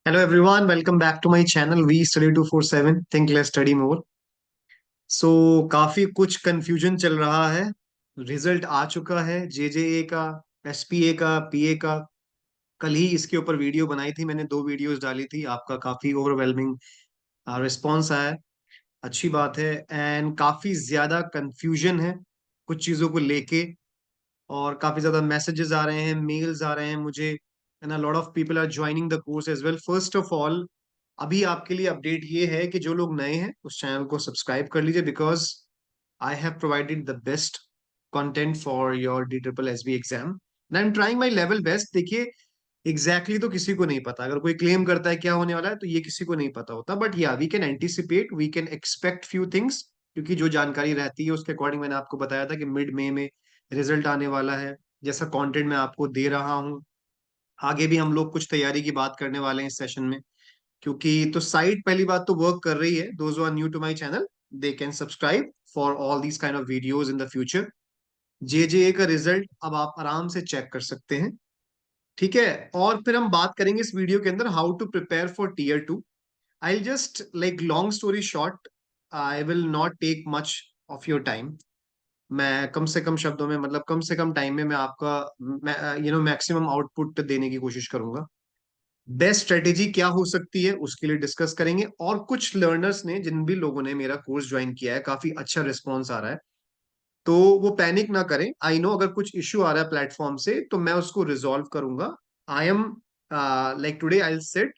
Hello everyone, welcome back to my channel We Study 247 Think Less Study More। सो काफी कुछ confusion चल रहा है। रिजल्ट आ चुका है जेजेए का, एसपीए का, पीए का। कल ही इसके ऊपर वीडियो बनाई थी, मैंने दो वीडियोस डाली थी। आपका काफी ओवरवेलमिंग रिस्पॉन्स आया है, अच्छी बात है। एंड काफी ज्यादा कंफ्यूजन है कुछ चीजों को लेके, और काफी ज्यादा मैसेजेस आ रहे हैं, मेल्स आ रहे हैं मुझे, and a lot of people are joining the course as well. First of all, अभी आपके लिए अपडेट ये है कि जो लोग नए हैं उस चैनल को सब्सक्राइब कर लीजिए, because I have provided the best content for your D triple S B exam and I am trying my level best. देखिए, तो किसी को नहीं पता, अगर कोई क्लेम करता है क्या होने वाला है तो ये किसी को नहीं पता होता, बट या we can anticipate, we can expect few things, क्योंकि जो जानकारी रहती है उसके अकॉर्डिंग मैंने आपको बताया था कि मिड मई में रिजल्ट आने वाला है। जैसा कंटेंट मैं आपको दे रहा हूँ, आगे भी हम लोग कुछ तैयारी की बात करने वाले हैं इस सेशन में। क्योंकि तो साइट पहली बात तो वर्क कर रही है। Those are new to my channel, they can subscribe for all these kind of videos in the future. जेजेए का रिजल्ट अब आप आराम से चेक कर सकते हैं, ठीक है। और फिर हम बात करेंगे इस वीडियो के अंदर how to prepare for tier 2। I just like long story short, I will not take much of your time. मैं कम से कम शब्दों में, मतलब कम से कम टाइम में मैं आपका मैक्सिमम आउटपुट देने की कोशिश करूंगा। बेस्ट स्ट्रेटेजी क्या हो सकती है उसके लिए डिस्कस करेंगे। और कुछ लर्नर्स ने, जिन भी लोगों ने मेरा कोर्स ज्वाइन किया है, काफी अच्छा रिस्पॉन्स आ रहा है, तो वो पैनिक ना करें। आई नो अगर कुछ इश्यू आ रहा है प्लेटफॉर्म से तो मैं उसको रिजॉल्व करूंगा। I am like today I will sit,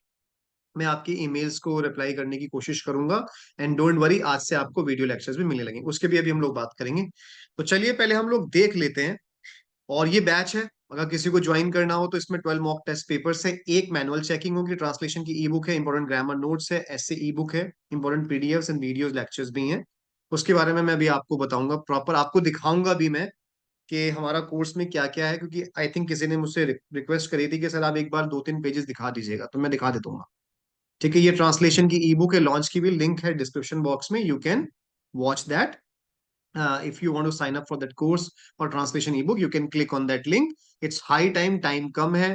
मैं आपकी ईमेल्स को रिप्लाई करने की कोशिश करूंगा। एंड डोंट वरी, आज से आपको वीडियो लेक्चर्स भी मिलने लगेंगे, उसके भी अभी हम लोग बात करेंगे। तो चलिए पहले हम लोग देख लेते हैं। और ये बैच है, अगर किसी को ज्वाइन करना हो तो इसमें 12 मॉक टेस्ट पेपर्स है, एक मैनुअल चेकिंग होगी, ट्रांसलेशन की ई बुक है, इंपॉर्टेंट ग्रामर नोट्स है, ऐसे ई बुक है, important PDFs and videos lectures भी हैं। उसके बारे में मैं अभी आपको बताऊंगा, प्रॉपर आपको दिखाऊंगा भी मैं कि हमारा कोर्स में क्या क्या है। क्योंकि आई थिंक किसी ने मुझसे रिक्वेस्ट करी थी कि सर आप एक बार 2-3 पेजेस दिखा दीजिएगा, तो मैं दिखा देता हूँ। ठीक है, ये ट्रांसलेशन की ई बुक है, लॉन्च की भी लिंक है डिस्क्रिप्शन बॉक्स में, you can watch that. if you want to sign up for that course or translation ebook, you can click on that link. It's high time, time कम है,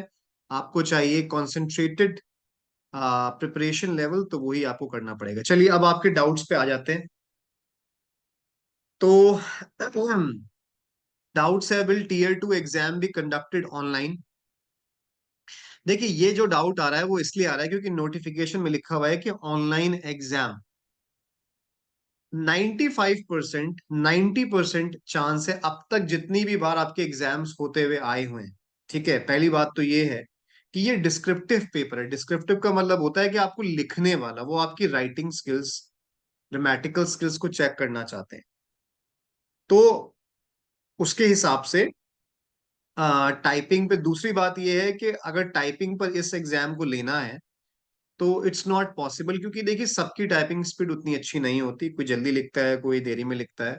आपको चाहिए concentrated preparation level, तो वही आपको करना पड़ेगा। चलिए अब आपके डाउट्स पे आ जाते हैं। तो डाउट्स है, will tier 2 exam be conducted online. देखिए, ये जो डाउट आ रहा है वो इसलिए आ रहा है क्योंकि नोटिफिकेशन में लिखा हुआ है कि ऑनलाइन एग्जाम। 95%, 90% चांस है अब तक जितनी भी बार आपके एग्जाम्स होते हुए आए हुए हैं। ठीक है, पहली बात तो ये है कि ये डिस्क्रिप्टिव पेपर है। डिस्क्रिप्टिव का मतलब होता है कि आपको लिखने वाला, वो आपकी राइटिंग स्किल्स, ग्रामेटिकल स्किल्स को चेक करना चाहते हैं। तो उसके हिसाब से टाइपिंग पे, दूसरी बात ये है कि अगर टाइपिंग पर इस एग्जाम को लेना है तो इट्स नॉट पॉसिबल, क्योंकि देखिए सबकी टाइपिंग स्पीड उतनी अच्छी नहीं होती, कोई जल्दी लिखता है, कोई देरी में लिखता है।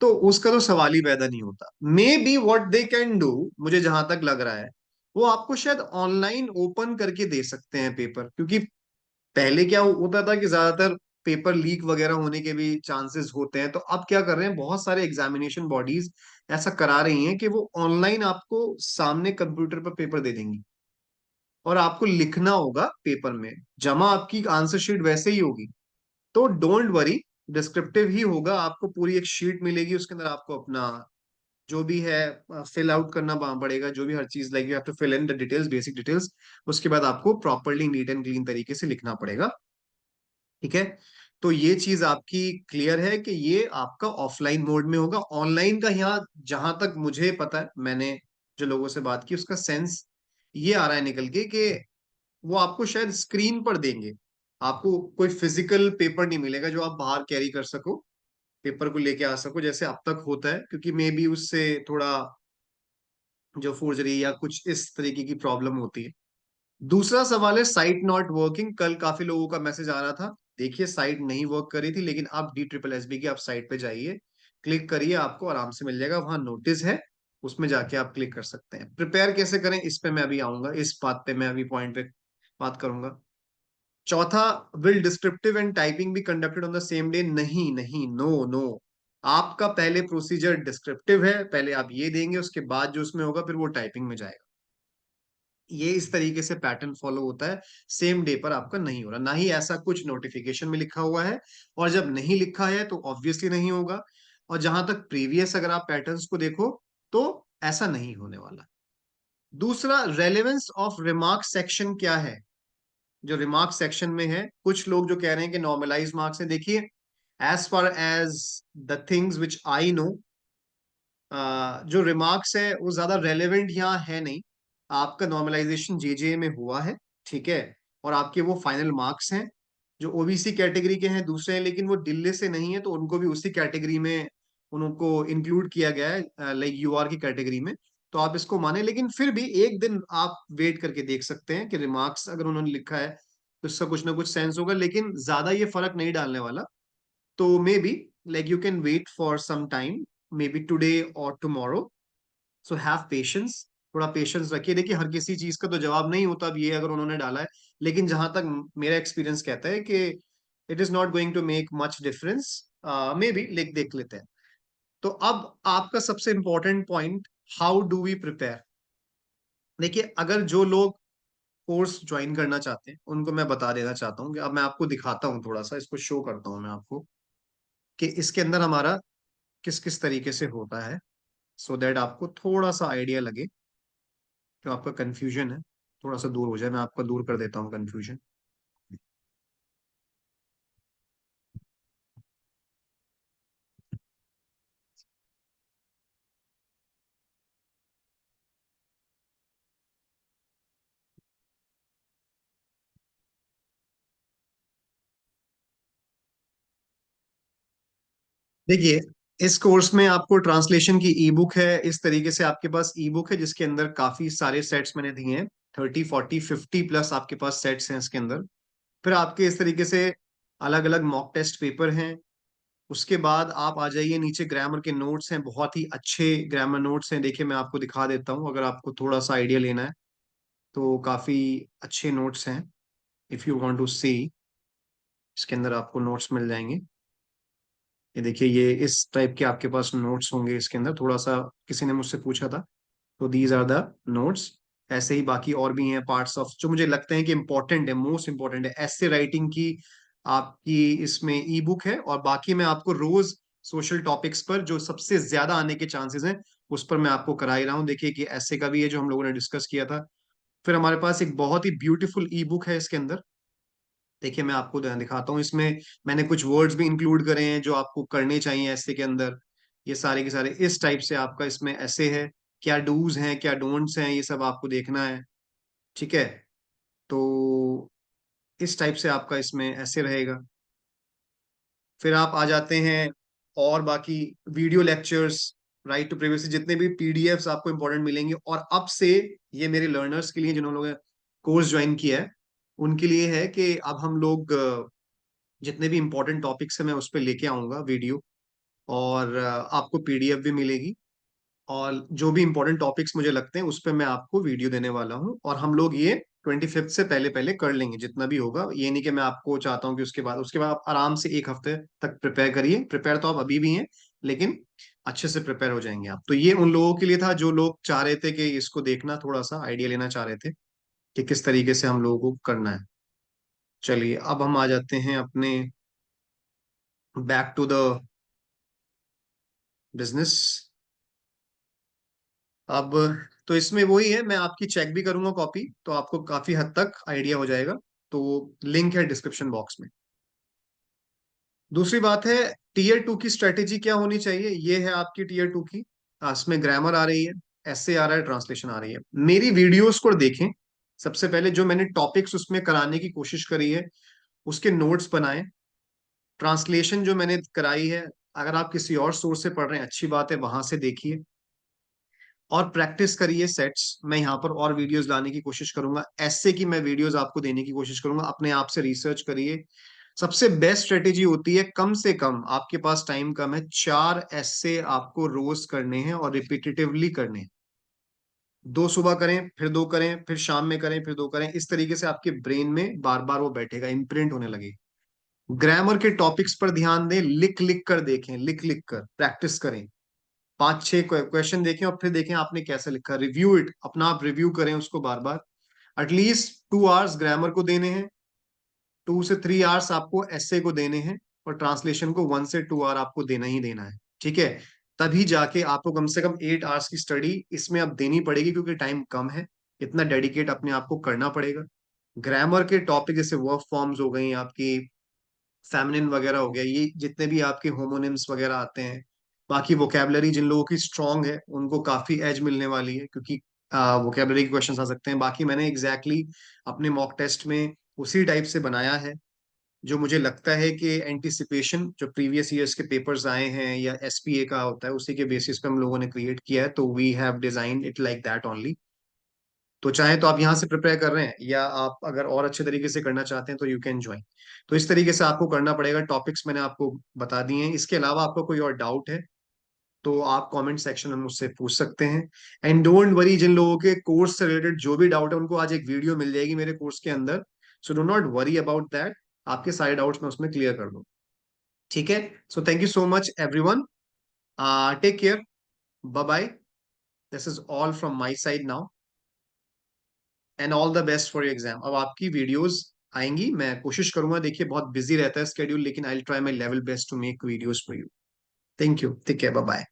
तो उसका तो सवाल ही पैदा नहीं होता। May be what they can do, मुझे जहां तक लग रहा है, वो आपको शायद ऑनलाइन ओपन करके दे सकते हैं पेपर। क्योंकि पहले क्या होता था कि ज्यादातर पेपर लीक वगैरह होने के भी चांसेस होते हैं, तो अब क्या कर रहे हैं, बहुत सारे एग्जामिनेशन बॉडीज ऐसा करा रही हैं कि वो ऑनलाइन आपको सामने कंप्यूटर पर पेपर दे देंगी, और आपको लिखना होगा पेपर में, जमा आपकी आंसर शीट वैसे ही होगी। तो डोंट वरी, डिस्क्रिप्टिव ही होगा, आपको पूरी एक शीट मिलेगी, उसके अंदर आपको अपना जो भी है फिल आउट करना पड़ेगा, जो भी हर चीज, like you have to fill in the details, basic details. उसके बाद आपको प्रॉपरली नीट एंड क्लीन तरीके से लिखना पड़ेगा, ठीक है। तो ये चीज आपकी क्लियर है कि ये आपका ऑफलाइन मोड में होगा। ऑनलाइन का यहाँ जहां तक मुझे पता है, मैंने जो लोगों से बात की उसका सेंस ये आ रहा है निकल के कि वो आपको शायद स्क्रीन पर देंगे, आपको कोई फिजिकल पेपर नहीं मिलेगा जो आप बाहर कैरी कर सको, पेपर को लेके आ सको जैसे अब तक होता है। क्योंकि मे बी उससे थोड़ा जो फोर्जरी या कुछ इस तरीके की प्रॉब्लम होती है। दूसरा सवाल है साइट नॉट वर्किंग। कल काफी लोगों का मैसेज आ रहा था, देखिए साइट नहीं वर्क कर रही थी, लेकिन आप डी ट्रिपल एस बी की आप साइट पे जाइए, क्लिक करिए, आपको आराम से मिल जाएगा, वहां नोटिस है, उसमें जाके आप क्लिक कर सकते हैं। प्रिपेयर कैसे करें इस पे मैं अभी आऊंगा, इस बात पे मैं अभी पॉइंट पे बात करूंगा। चौथा, विल डिस्क्रिप्टिव एंड टाइपिंग भी conducted on the same day. नहीं नहीं, नो नो, आपका पहले प्रोसीजर डिस्क्रिप्टिव है, पहले आप ये देंगे, उसके बाद जो उसमें होगा फिर वो टाइपिंग में जाएगा। ये इस तरीके से पैटर्न फॉलो होता है, सेम डे पर आपका नहीं हो रहा, ना ही ऐसा कुछ नोटिफिकेशन में लिखा हुआ है, और जब नहीं लिखा है तो ऑब्वियसली नहीं होगा। और जहां तक प्रीवियस अगर आप पैटर्न्स को देखो तो ऐसा नहीं होने वाला। दूसरा, रेलेवेंस ऑफ रिमार्क सेक्शन क्या है। जो रिमार्क सेक्शन में है, कुछ लोग जो कह रहे हैं कि नॉर्मलाइज मार्क्स है, देखिए as far as the things which I know, जो रिमार्क्स है वो ज्यादा रेलेवेंट यहाँ है नहीं। आपका नॉर्मलाइजेशन जेजे में हुआ है, ठीक है, और आपके वो फाइनल मार्क्स हैं। जो ओबीसी कैटेगरी के हैं दूसरे हैं, लेकिन वो दिल्ली से नहीं है, तो उनको भी उसी कैटेगरी में उनको इंक्लूड किया गया है, लाइक यूआर की कैटेगरी में। तो आप इसको माने, लेकिन फिर भी एक दिन आप वेट करके देख सकते हैं कि रिमार्क्स अगर उन्होंने लिखा है तो इसका कुछ ना कुछ सेंस होगा, लेकिन ज्यादा ये फर्क नहीं डालने वाला। तो maybe, like you can wait for some time, maybe today और टुमारो। सो हैव पेशेंस, थोड़ा पेशेंस रखिए। देखिए हर किसी चीज का तो जवाब नहीं होता, अब ये अगर उन्होंने डाला है, लेकिन जहां तक मेरा एक्सपीरियंस कहता है कि it is not going to make much difference, maybe लिख देख लेते हैं। तो अब आपका सबसे important point, how do we prepare. देखिए अगर जो लोग कोर्स ज्वाइन करना चाहते हैं उनको मैं बता देना चाहता हूँ कि अब मैं आपको दिखाता हूँ, थोड़ा सा इसको शो करता हूँ मैं आपको कि इसके अंदर हमारा किस किस तरीके से होता है, सो दैट आपको थोड़ा सा आइडिया लगे। जो आपका कंफ्यूजन है थोड़ा सा दूर हो जाए, मैं आपका दूर कर देता हूँ कंफ्यूजन। देखिए इस कोर्स में आपको ट्रांसलेशन की ई बुक है, इस तरीके से आपके पास ई बुक है जिसके अंदर काफी सारे सेट्स मैंने दिए हैं, 30 40 50 प्लस आपके पास सेट्स हैं इसके अंदर। फिर आपके इस तरीके से अलग अलग मॉक टेस्ट पेपर हैं। उसके बाद आप आ जाइए नीचे, ग्रामर के नोट्स हैं, बहुत ही अच्छे ग्रामर नोट्स हैं। देखिए मैं आपको दिखा देता हूँ, अगर आपको थोड़ा सा आइडिया लेना है तो काफी अच्छे नोट्स हैं। इफ यू वांट टू सी, इसके अंदर आपको नोट्स मिल जाएंगे। ये देखिए, ये इस टाइप के आपके पास नोट्स होंगे इसके अंदर, थोड़ा सा किसी ने मुझसे पूछा था, तो दीज आर द नोट्स। ऐसे ही बाकी और भी हैं पार्ट्स ऑफ, जो मुझे लगते हैं कि इंपॉर्टेंट है, मोस्ट इंपॉर्टेंट है, ऐसे राइटिंग की आपकी इसमें ई बुक है। और बाकी मैं आपको रोज सोशल टॉपिक्स पर जो सबसे ज्यादा आने के चांसेस हैं उस पर मैं आपको करा ही रहा हूँ। देखिए कि ऐसे का भी है जो हम लोगों ने डिस्कस किया था। फिर हमारे पास एक बहुत ही ब्यूटीफुल ई बुक है इसके अंदर। देखिए मैं आपको दिखाता हूँ इसमें, मैंने कुछ वर्ड्स भी इंक्लूड करे हैं जो आपको करने चाहिए ऐसे के अंदर। ये सारे के सारे इस टाइप से आपका इसमें ऐसे है, क्या डूज हैं क्या डोंट्स हैं ये सब आपको देखना है, ठीक है। तो इस टाइप से आपका इसमें ऐसे रहेगा। फिर आप आ जाते हैं और बाकी video lectures, right to privacy, जितने भी पीडीएफ्स आपको इंपॉर्टेंट मिलेंगे। और अब से ये मेरे लर्नर्स के लिए जिन्होंने कोर्स ज्वाइन किया है उनके लिए है कि अब हम लोग जितने भी इंपॉर्टेंट टॉपिक्स हैं मैं उस पर लेके आऊंगा वीडियो, और आपको पीडीएफ भी मिलेगी। और जो भी इंपॉर्टेंट टॉपिक्स मुझे लगते हैं उस पर मैं आपको वीडियो देने वाला हूँ, और हम लोग ये 25 से पहले पहले कर लेंगे जितना भी होगा। ये नहीं कि मैं आपको चाहता हूँ कि उसके बाद आप आराम से एक हफ्ते तक प्रिपेयर करिए, प्रिपेयर तो आप अभी भी हैं, लेकिन अच्छे से प्रिपेयर हो जाएंगे आप। तो ये उन लोगों के लिए था जो लोग चाह रहे थे कि इसको देखना, थोड़ा सा आइडिया लेना चाह रहे थे कि किस तरीके से हम लोगों को करना है। चलिए अब हम आ जाते हैं अपने बैक टू द बिजनेस। अब तो इसमें वही है, मैं आपकी चेक भी करूंगा कॉपी, तो आपको काफी हद तक आइडिया हो जाएगा। तो लिंक है डिस्क्रिप्शन बॉक्स में। दूसरी बात है, टीयर 2 की स्ट्रेटेजी क्या होनी चाहिए, ये है आपकी टीयर 2 की। इसमें ग्रामर आ रही है, ऐसे आ रहा है, ट्रांसलेशन आ रही है। मेरी वीडियोस को देखें, सबसे पहले जो मैंने टॉपिक्स उसमें कराने की कोशिश करी है उसके नोट्स बनाएं। ट्रांसलेशन जो मैंने कराई है, अगर आप किसी और सोर्स से पढ़ रहे हैं अच्छी बात है, वहां से देखिए और प्रैक्टिस करिए सेट्स। मैं यहाँ पर और वीडियोस लाने की कोशिश करूंगा, ऐसे की मैं वीडियोस आपको देने की कोशिश करूंगा। अपने आप से रिसर्च करिए। सबसे बेस्ट स्ट्रेटेजी होती है, कम से कम आपके पास टाइम कम है, 4 ऐसे आपको रोज करने हैं और रिपीटेटिवली करने हैं। 2 सुबह करें, फिर 2 करें, फिर शाम में करें, फिर 2 करें। इस तरीके से आपके ब्रेन में बार बार वो बैठेगा, इम्प्रिंट होने लगेगा। ग्रामर के टॉपिक्स पर ध्यान दें, लिख लिख कर देखें, लिख लिख कर प्रैक्टिस करें। 5 6 क्वेश्चन देखें और फिर देखें आपने कैसे लिखा, रिव्यू इट, अपना आप रिव्यू करें उसको बार बार। एटलीस्ट 2 आवर्स ग्रामर को देने हैं, 2 से 3 आवर्स आपको एसए को देने हैं, और ट्रांसलेशन को 1 से 2 आवर आपको देना ही देना है। ठीक है, तभी जाके आपको कम से कम 8 आवर्स की स्टडी इसमें अब देनी पड़ेगी, क्योंकि टाइम कम है। इतना डेडिकेट अपने आप को करना पड़ेगा। ग्रामर के टॉपिक जैसे वर्ब फॉर्म्स हो गई आपकी, फेमिनिन वगैरह हो गया, ये जितने भी आपके होमोनिम्स वगैरह आते हैं, बाकी वोकेबलरी जिन लोगों की स्ट्रांग है उनको काफी एज मिलने वाली है, क्योंकि वोकेबलरी के क्वेश्चन आ सकते हैं। बाकी मैंने एग्जैक्टली अपने मॉक टेस्ट में उसी टाइप से बनाया है, जो मुझे लगता है कि एंटिसिपेशन जो प्रीवियस ईयर्स के पेपर्स आए हैं या एसपीए का होता है उसी के बेसिस पे हम लोगों ने क्रिएट किया है, तो we have design it like that only. तो चाहे तो आप यहाँ से प्रिपेयर कर रहे हैं, या आप अगर और अच्छे तरीके से करना चाहते हैं तो यू कैन ज्वाइन। तो इस तरीके से आपको करना पड़ेगा। टॉपिक्स मैंने आपको बता दिए हैं। इसके अलावा आपको कोई और डाउट है तो आप कमेंट सेक्शन में मुझसे पूछ सकते हैं। एंड डोंट वरी, जिन लोगों के कोर्स से रिलेटेड जो भी डाउट है उनको आज एक वीडियो मिल जाएगी मेरे कोर्स के अंदर। So do not worry about that, आपके सारे डाउट्स मैं उसमें क्लियर कर दूँ। ठीक है, so thank you so much everyone, take care, bye bye. This is all from my side now, and all the best for your exam. अब आपकी वीडियोस आएंगी, मैं कोशिश करूंगा, देखिए बहुत बिजी रहता है स्केड्यूल, लेकिन I will try my level best to make videos for you. Thank you, take care, bye bye.